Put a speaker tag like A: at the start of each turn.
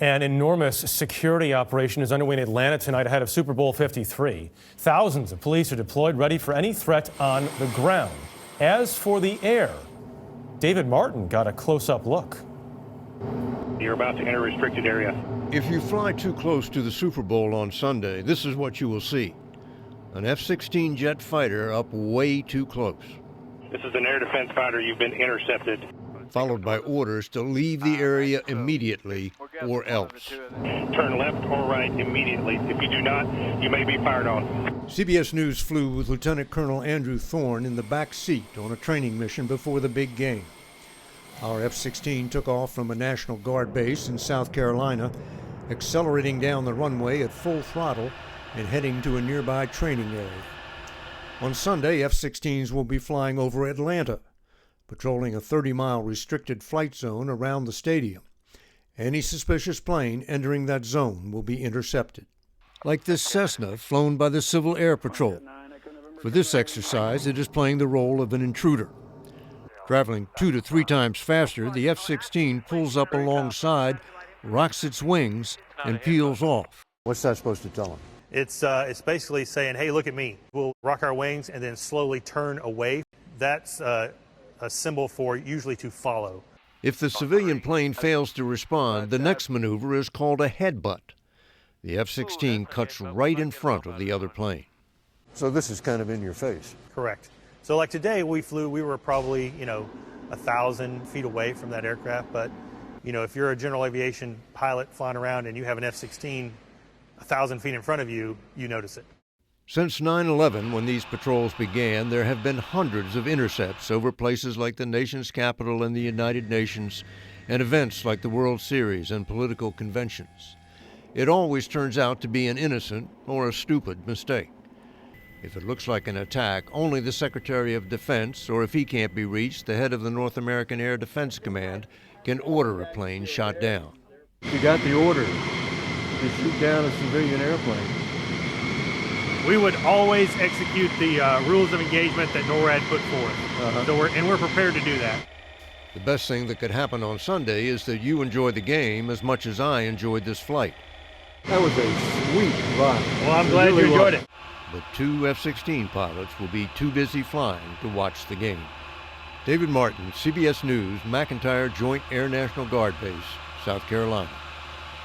A: An enormous security operation is underway in Atlanta tonight ahead of Super Bowl LIII. Thousands of police are deployed, ready for any threat on the ground. As for the air, David Martin got a close-up look.
B: You're about to enter a restricted area.
C: If you fly too close to the Super Bowl on Sunday, this is what you will see. An F-16 jet fighter up way too close.
B: This is an air defense fighter. You've been intercepted.
C: Followed by orders to leave the area immediately or else.
B: Turn left or right immediately. If you do not, you may be fired on.
C: CBS News flew with Lieutenant Colonel Andrew Thorne in the back seat on a training mission before the big game. Our F-16 took off from a National Guard base in South Carolina, accelerating down the runway at full throttle and heading to a nearby training area. On Sunday, F-16s will be flying over Atlanta, patrolling a 30-mile restricted flight zone around the stadium. Any suspicious plane entering that zone will be intercepted. Like this Cessna flown by the Civil Air Patrol. For this exercise, it is playing the role of an intruder. Traveling 2 to 3 times faster, the F-16 pulls up alongside, rocks its wings, and peels off. What's that supposed to tell them?
D: It's basically saying, hey, look at me. We'll rock our wings and then slowly turn away. That's a symbol for usually to follow.
C: If the civilian plane fails to respond, the next maneuver is called a headbutt. The F-16 cuts right in front of the other plane. So this is kind of in your face.
D: Correct. So like today we were probably, 1,000 feet away from that aircraft. But, if you're a general aviation pilot flying around and you have an F-16 1,000 feet in front of you, you notice it.
C: Since 9/11, when these patrols began, there have been hundreds of intercepts over places like the nation's capital and the United Nations, and events like the World Series and political conventions. It always turns out to be an innocent or a stupid mistake. If it looks like an attack, only the Secretary of Defense, or if he can't be reached, the head of the North American Air Defense Command, can order a plane shot down. You got the order to shoot down a civilian airplane.
D: We would always execute the rules of engagement that NORAD put forth. So we're prepared to do that.
C: The best thing that could happen on Sunday is that you enjoy the game as much as I enjoyed this flight. That was a sweet ride.
D: Well, I'm glad you enjoyed it.
C: But 2 F-16 pilots will be too busy flying to watch the game. David Martin, CBS News, McEntire Joint Air National Guard Base, South Carolina.